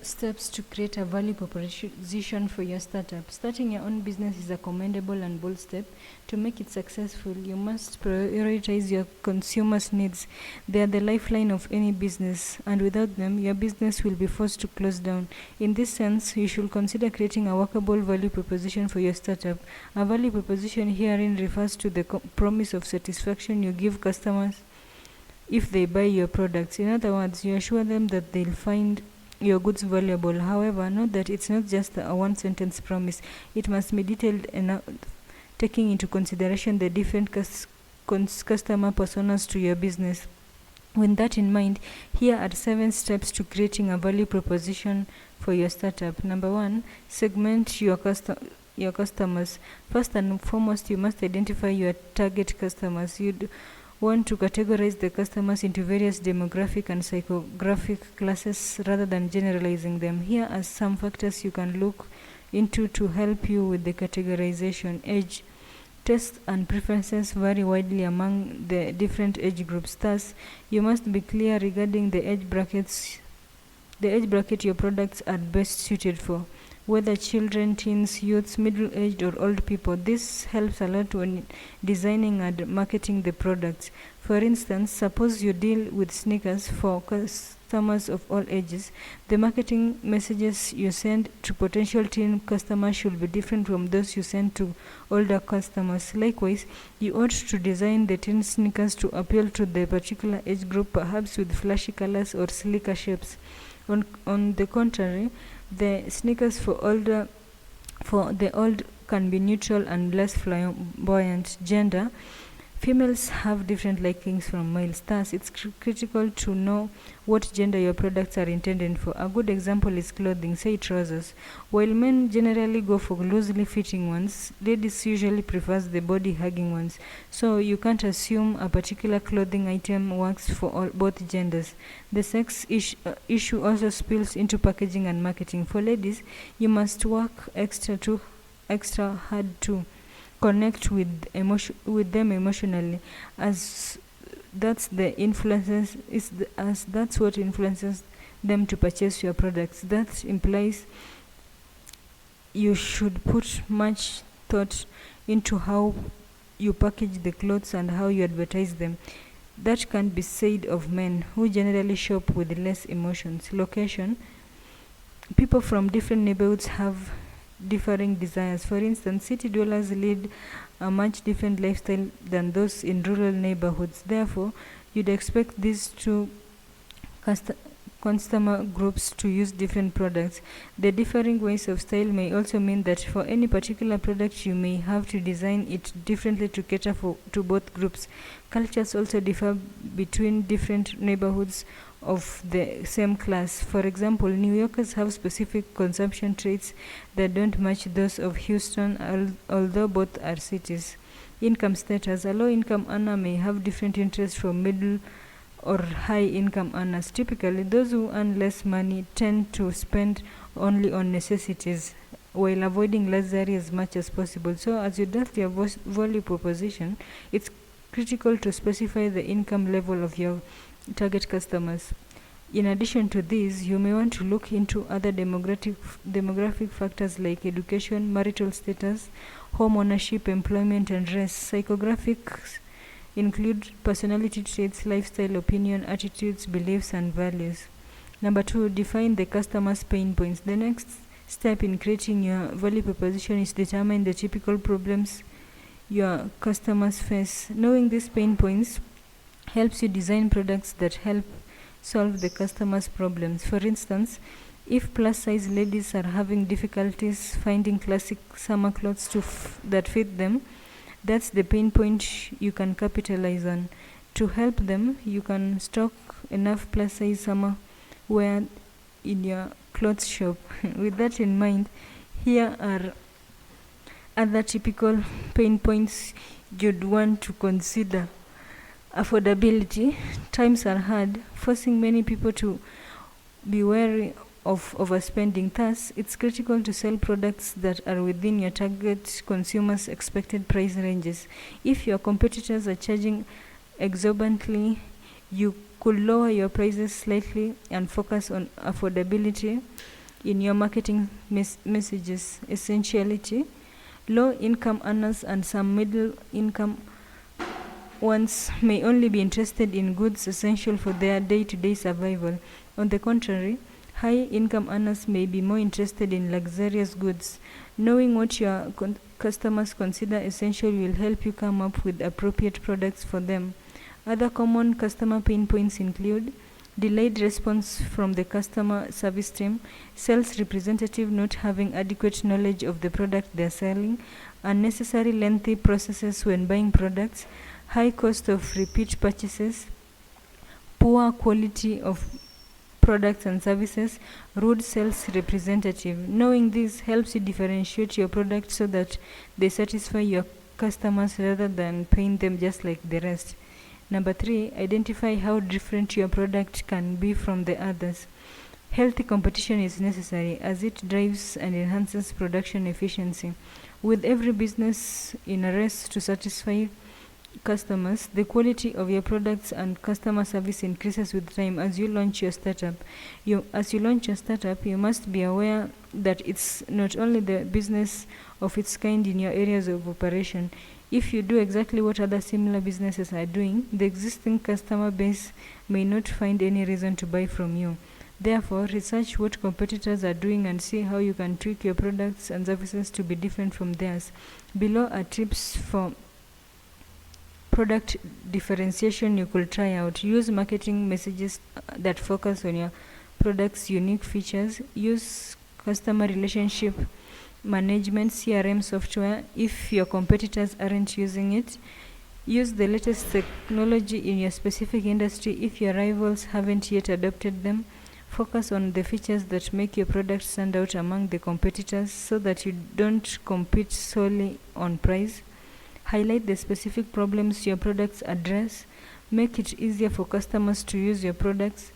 Steps to create a value proposition for your startup. Starting your own business is a commendable and bold step. To make it successful, you must prioritize your consumers' needs. They are the lifeline of any business, and without them, your business will be forced to close down. In this sense, you should consider creating a workable value proposition for your startup. A value proposition herein refers to the promise of satisfaction you give customers if they buy your products. In other words, you assure them that they'll find your goods valuable. However, note that it's not just a one-sentence promise. It must be detailed enough, taking into consideration the different customer personas to your business. With that in mind, here are 7 steps to creating a value proposition for your startup. Number 1, segment your customers. First and foremost, you must identify your target customers. You'd want to categorize the customers into various demographic and psychographic classes rather than generalizing them. Here are some factors you can look into to help you with the categorization. Age. Tastes and preferences vary widely among the different age groups. Thus, you must be clear regarding the age bracket your products are best suited for, whether children, teens, youths, middle-aged, or old people. This helps a lot when designing and marketing the products. For instance, suppose you deal with sneakers for customers of all ages. The marketing messages you send to potential teen customers should be different from those you send to older customers. Likewise, you ought to design the teen sneakers to appeal to the particular age group, perhaps with flashy colors or sleeker shapes. On the contrary, the sneakers for the old can be neutral and less flamboyant. Gender. Females have different likings from males. Thus, it's critical to know what gender your products are intended for. A good example is clothing, say trousers. While men generally go for loosely fitting ones, ladies usually prefer the body-hugging ones. So you can't assume a particular clothing item works for both genders. The sex issue also spills into packaging and marketing. For ladies, you must work extra hard to connect with them emotionally, as that's what influences them to purchase your products. That implies you should put much thought into how you package the clothes and how you advertise them. That can't be said of men, who generally shop with less emotions. Location. People from different neighborhoods have differing desires. For instance, city dwellers lead a much different lifestyle than those in rural neighborhoods. Therefore, you'd expect these two customer groups to use different products. The differing ways of style may also mean that for any particular product you may have to design it differently to cater to both groups. Cultures also differ between different neighborhoods of the same class. For example, New Yorkers have specific consumption traits that don't match those of Houston, although both are cities. Income status. A low-income earner may have different interests from middle or high-income earners. Typically, those who earn less money tend to spend only on necessities while avoiding luxury as much as possible. So, as you draft your value proposition, it's critical to specify the income level of your target customers. In addition to these, you may want to look into other demographic factors like education, marital status, home ownership, employment, and race. Psychographics include personality traits, lifestyle, opinion, attitudes, beliefs, and values. Number 2, define the customer's pain points. The next step in creating your value proposition is determine the typical problems your customers face. Knowing these pain points helps you design products that help solve the customer's problems. For instance, if plus-size ladies are having difficulties finding classic summer clothes that fit them, that's the pain point you can capitalize on. To help them, you can stock enough plus-size summer wear in your clothes shop. With that in mind, here are other typical pain points you'd want to consider. Affordability. Times are hard, forcing many people to be wary of overspending. Thus, it's critical to sell products that are within your target consumers' expected price ranges. If your competitors are charging exorbitantly, you could lower your prices slightly and focus on affordability in your marketing messages. Essentiality: low income earners and some middle income ones may only be interested in goods essential for their day-to-day survival. On the contrary, high income earners may be more interested in luxurious goods. Knowing what your customers consider essential will help you come up with appropriate products for them. Other common customer pain points include delayed response from the customer service team, sales representative not having adequate knowledge of the product they're selling, unnecessary lengthy processes when buying products, high cost of repeat purchases, poor quality of products and services, rude sales representative. Knowing this helps you differentiate your product so that they satisfy your customers rather than paying them just like the rest. Number 3, identify how different your product can be from the others. Healthy competition is necessary as it drives and enhances production efficiency. With every business in a race to satisfy customers, the quality of your products and customer service increases with time. As you launch your startup, you must be aware that it's not only the business of its kind in your areas of operation. If you do exactly what other similar businesses are doing, the existing customer base may not find any reason to buy from you. Therefore, research what competitors are doing and see how you can tweak your products and services to be different from theirs. Below are tips for product differentiation you could try out. Use marketing messages that focus on your product's unique features. Use customer relationship management CRM software if your competitors aren't using it. Use the latest technology in your specific industry if your rivals haven't yet adopted them. Focus on the features that make your product stand out among the competitors so that you don't compete solely on price. Highlight the specific problems your products address. Make it easier for customers to use your products.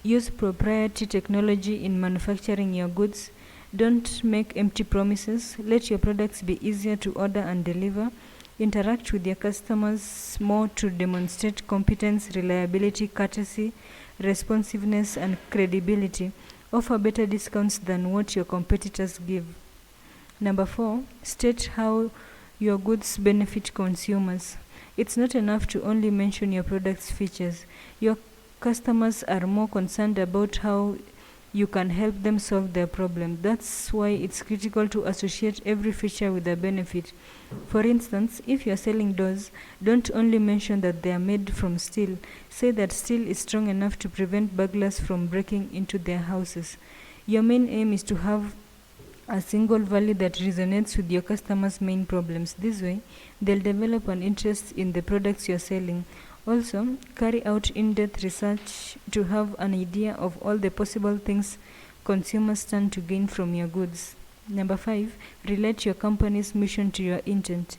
Use proprietary technology in manufacturing your goods. Don't make empty promises. Let your products be easier to order and deliver. Interact with your customers more to demonstrate competence, reliability, courtesy, responsiveness, and credibility. Offer better discounts than what your competitors give. Number 4, state how your goods benefit consumers. It's not enough to only mention your product's features. Your customers are more concerned about how you can help them solve their problem. That's why it's critical to associate every feature with a benefit. For instance, if you're selling doors, don't only mention that they are made from steel. Say that steel is strong enough to prevent burglars from breaking into their houses. Your main aim is to have a single value that resonates with your customers' main problems. This way, they'll develop an interest in the products you're selling. Also, carry out in-depth research to have an idea of all the possible things consumers stand to gain from your goods. Number 5, relate your company's mission to your intent.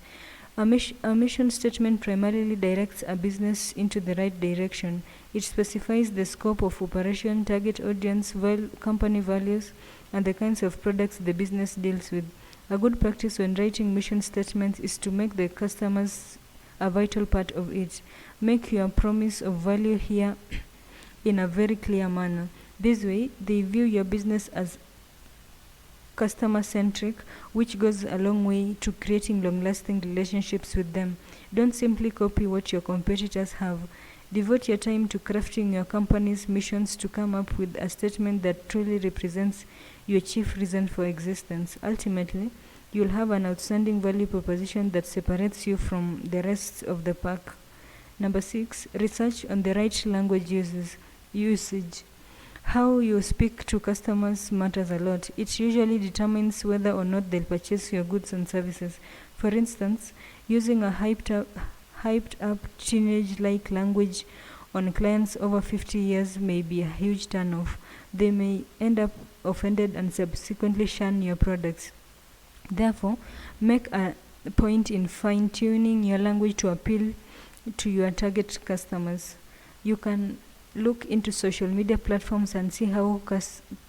A mission statement primarily directs a business into the right direction. It specifies the scope of operation, target audience, company values, and the kinds of products the business deals with. A good practice when writing mission statements is to make the customers a vital part of it. Make your promise of value here in a very clear manner. This way, they view your business as customer-centric, which goes a long way to creating long-lasting relationships with them. Don't simply copy what your competitors have. Devote your time to crafting your company's missions to come up with a statement that truly represents your chief reason for existence. Ultimately, you'll have an outstanding value proposition that separates you from the rest of the pack. Number 6, research on the right language usage. How you speak to customers matters a lot. It usually determines whether or not they'll purchase your goods and services. For instance, using a hyped up teenage-like language on clients over 50 years may be a huge turnoff. They may end up offended and subsequently shun your products. Therefore, make a point in fine-tuning your language to appeal to your target customers. You can look into social media platforms and see how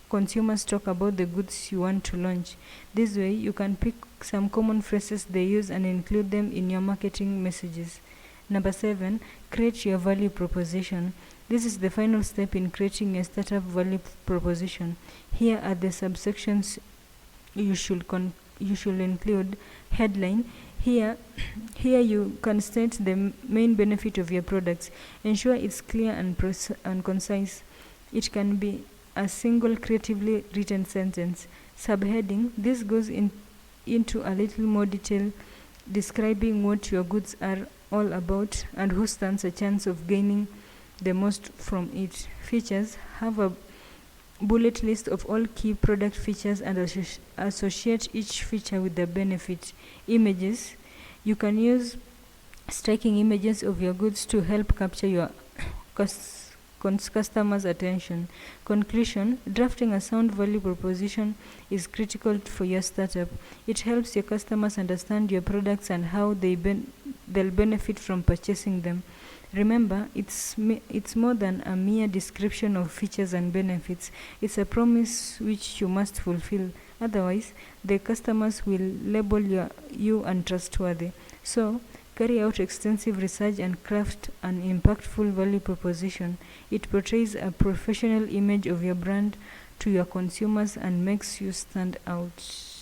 consumers talk about the goods you want to launch. This way, you can pick some common phrases they use and include them in your marketing messages. Number 7, create your value proposition. This is the final step in creating a startup value proposition. Here are the subsections you should include. Headline. Here you can state the main benefit of your products. Ensure it's clear and concise. It can be a single creatively written sentence. Subheading. This goes into a little more detail, describing what your goods are all about and who stands a chance of gaining the most from it. Features. Have a bullet list of all key product features and associate each feature with the benefit. Images. You can use striking images of your goods to help capture your customers' attention. Conclusion. Drafting a sound value proposition is critical for your startup. It helps your customers understand your products and how they'll benefit from purchasing them. Remember, it's more than a mere description of features and benefits. It's a promise which you must fulfill. Otherwise, the customers will label you untrustworthy. So, carry out extensive research and craft an impactful value proposition. It portrays a professional image of your brand to your consumers and makes you stand out.